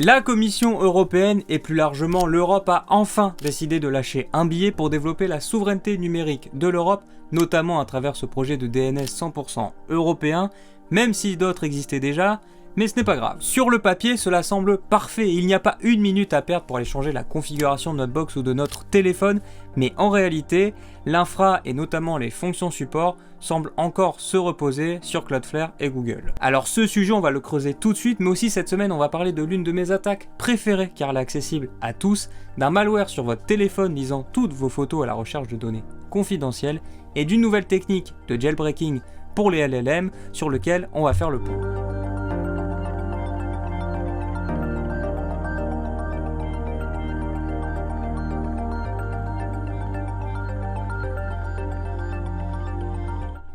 La Commission européenne et plus largement l'Europe a enfin décidé de lâcher un billet pour développer la souveraineté numérique de l'Europe, notamment à travers ce projet de DNS 100% européen, même si d'autres existaient déjà, mais ce n'est pas grave. Sur le papier, cela semble parfait, il n'y a pas une minute à perdre pour aller changer la configuration de notre box ou de notre téléphone, mais en réalité, l'infra et notamment les fonctions support semblent encore se reposer sur Cloudflare et Google. Alors ce sujet, on va le creuser tout de suite, mais aussi cette semaine, on va parler de l'une de mes attaques préférées, car elle est accessible à tous, d'un malware sur votre téléphone lisant toutes vos photos à la recherche de données confidentielles, et d'une nouvelle technique de jailbreaking pour les LLM sur lequel on va faire le point.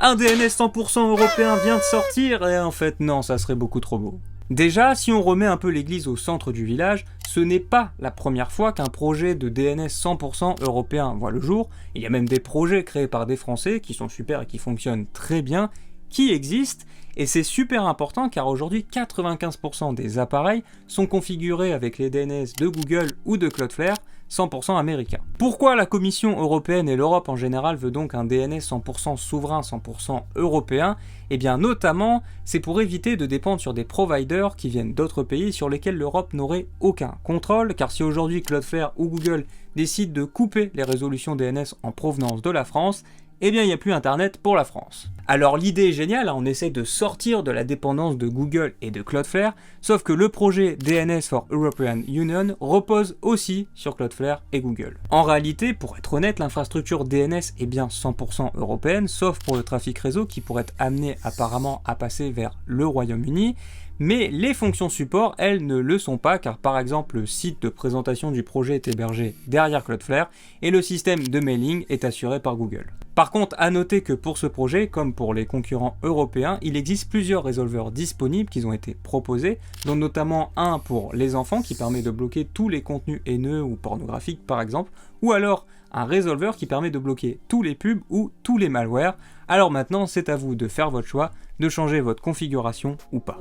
Un DNS 100% européen vient de sortir et en fait non, ça serait beaucoup trop beau. Déjà, si on remet un peu l'église au centre du village, ce n'est pas la première fois qu'un projet de DNS 100% européen voit le jour. Il y a même des projets créés par des Français qui sont super et qui fonctionnent très bien, qui existent, et c'est super important car aujourd'hui 95% des appareils sont configurés avec les DNS de Google ou de Cloudflare 100% américains. Pourquoi la Commission européenne et l'Europe en général veut donc un DNS 100% souverain, 100% européen? Eh bien notamment, c'est pour éviter de dépendre sur des providers qui viennent d'autres pays sur lesquels l'Europe n'aurait aucun contrôle, car si aujourd'hui Cloudflare ou Google décident de couper les résolutions DNS en provenance de la France, eh bien il n'y a plus internet pour la France. Alors l'idée est géniale, on essaie de sortir de la dépendance de Google et de Cloudflare, sauf que le projet DNS for European Union repose aussi sur Cloudflare et Google. En réalité, pour être honnête, l'infrastructure DNS est bien 100% européenne, sauf pour le trafic réseau qui pourrait être amené apparemment à passer vers le Royaume-Uni, mais les fonctions support, elles, ne le sont pas, car par exemple le site de présentation du projet est hébergé derrière Cloudflare et le système de mailing est assuré par Google. Par contre, à noter que pour ce projet, comme pour les concurrents européens, il existe plusieurs résolveurs disponibles qui ont été proposés, dont notamment un pour les enfants qui permet de bloquer tous les contenus haineux ou pornographiques par exemple, ou alors un résolveur qui permet de bloquer tous les pubs ou tous les malwares. Alors maintenant, c'est à vous de faire votre choix, de changer votre configuration ou pas.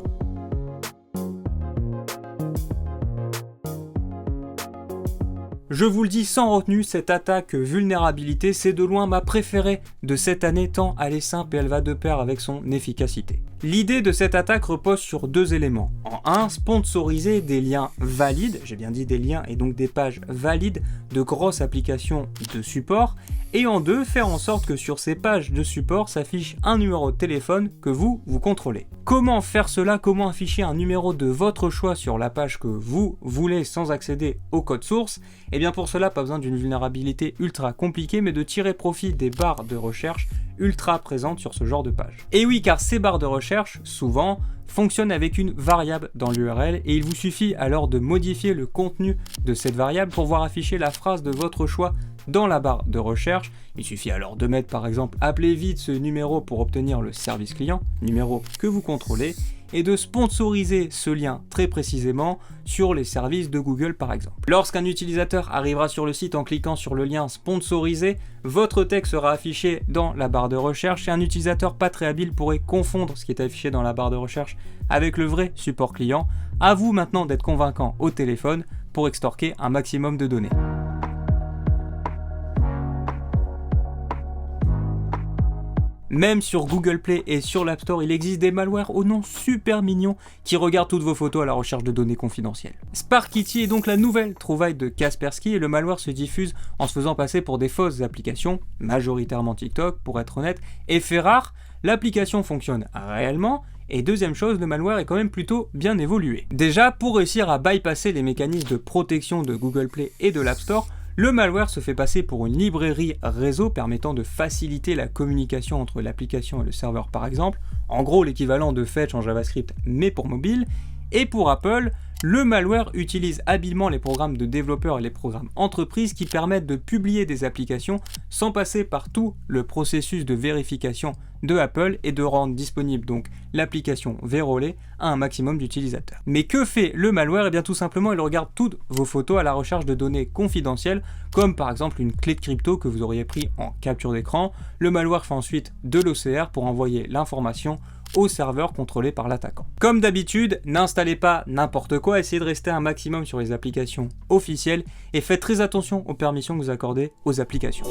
Je vous le dis sans retenue, cette attaque vulnérabilité, c'est de loin ma préférée de cette année, tant elle est simple et elle va de pair avec son efficacité. L'idée de cette attaque repose sur deux éléments. En un, sponsoriser des liens valides, j'ai bien dit des liens et donc des pages valides de grosses applications de support, et en deux, faire en sorte que sur ces pages de support s'affiche un numéro de téléphone que vous contrôlez. Comment faire cela? Comment afficher un numéro de votre choix sur la page que vous voulez sans accéder au code source? Et bien pour cela, pas besoin d'une vulnérabilité ultra compliquée, mais de tirer profit des barres de recherche ultra présentes sur ce genre de page. Et oui, car ces barres de recherche, souvent, fonctionnent avec une variable dans l'URL et il vous suffit alors de modifier le contenu de cette variable pour voir afficher la phrase de votre choix dans la barre de recherche. Il suffit alors de mettre par exemple appelez vite ce numéro pour obtenir le service client, numéro que vous contrôlez, et de sponsoriser ce lien très précisément sur les services de Google par exemple. Lorsqu'un utilisateur arrivera sur le site en cliquant sur le lien sponsorisé, votre texte sera affiché dans la barre de recherche et un utilisateur pas très habile pourrait confondre ce qui est affiché dans la barre de recherche avec le vrai support client. À vous maintenant d'être convaincant au téléphone pour extorquer un maximum de données. Même sur Google Play et sur l'App Store, il existe des malwares au nom super mignon qui regardent toutes vos photos à la recherche de données confidentielles. Sparkitty est donc la nouvelle trouvaille de Kaspersky et le malware se diffuse en se faisant passer pour des fausses applications, majoritairement TikTok pour être honnête, et fait rare, l'application fonctionne réellement. Et deuxième chose, le malware est quand même plutôt bien évolué. Déjà, pour réussir à bypasser les mécanismes de protection de Google Play et de l'App Store, le malware se fait passer pour une librairie réseau permettant de faciliter la communication entre l'application et le serveur par exemple, en gros l'équivalent de Fetch en JavaScript mais pour mobile, et pour Apple, le malware utilise habilement les programmes de développeurs et les programmes entreprises qui permettent de publier des applications sans passer par tout le processus de vérification de Apple et de rendre disponible donc l'application vérolée à un maximum d'utilisateurs. Mais que fait le malware? Et bien tout simplement il regarde toutes vos photos à la recherche de données confidentielles comme par exemple une clé de crypto que vous auriez pris en capture d'écran. Le malware fait ensuite de l'OCR pour envoyer l'information au serveur contrôlé par l'attaquant. Comme d'habitude, n'installez pas n'importe quoi, essayez de rester un maximum sur les applications officielles et faites très attention aux permissions que vous accordez aux applications.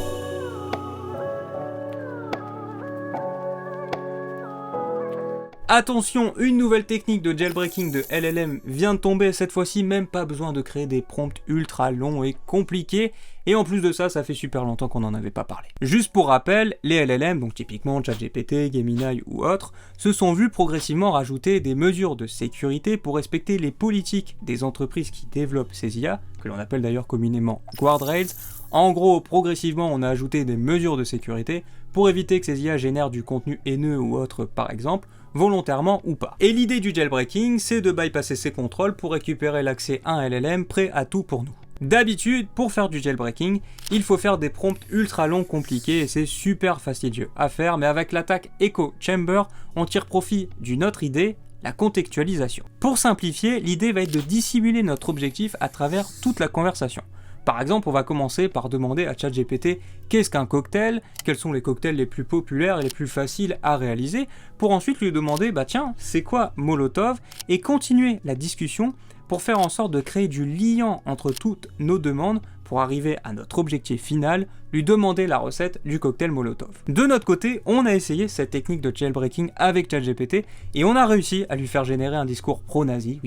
Attention, une nouvelle technique de jailbreaking de LLM vient de tomber, cette fois-ci même pas besoin de créer des prompts ultra longs et compliqués, et en plus de ça, ça fait super longtemps qu'on n'en avait pas parlé. Juste pour rappel, les LLM, donc typiquement ChatGPT, Gemini ou autres, se sont vus progressivement rajouter des mesures de sécurité pour respecter les politiques des entreprises qui développent ces IA, que l'on appelle d'ailleurs communément guardrails. En gros, progressivement, on a ajouté des mesures de sécurité pour éviter que ces IA génèrent du contenu haineux ou autre par exemple, volontairement ou pas. Et l'idée du jailbreaking, c'est de bypasser ces contrôles pour récupérer l'accès à un LLM prêt à tout pour nous. D'habitude, pour faire du jailbreaking, il faut faire des prompts ultra longs compliqués et c'est super fastidieux à faire, mais avec l'attaque Echo Chamber, on tire profit d'une autre idée, la contextualisation. Pour simplifier, l'idée va être de dissimuler notre objectif à travers toute la conversation. Par exemple, on va commencer par demander à ChatGPT qu'est-ce qu'un cocktail, quels sont les cocktails les plus populaires et les plus faciles à réaliser, pour ensuite lui demander tiens, c'est quoi Molotov, et continuer la discussion pour faire en sorte de créer du liant entre toutes nos demandes pour arriver à notre objectif final, lui demander la recette du cocktail Molotov. De notre côté, on a essayé cette technique de jailbreaking avec ChatGPT et on a réussi à lui faire générer un discours pro-nazi,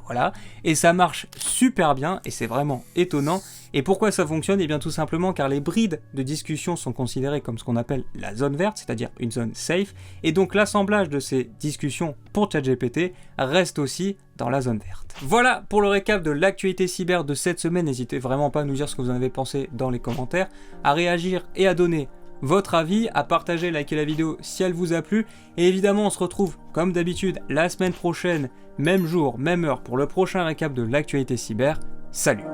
voilà, et ça marche super bien et c'est vraiment étonnant. Et pourquoi ça fonctionne ? Eh bien tout simplement car les brides de discussion sont considérées comme ce qu'on appelle la zone verte, c'est-à-dire une zone safe, et donc l'assemblage de ces discussions pour ChatGPT reste aussi dans la zone verte. Voilà pour le récap de l'actualité cyber de cette semaine, n'hésitez vraiment pas à nous dire ce que vous en avez pensé dans les commentaires, à réagir et à donner votre avis, à partager, liker la vidéo si elle vous a plu, et évidemment on se retrouve comme d'habitude la semaine prochaine, même jour, même heure pour le prochain récap de l'actualité cyber. Salut!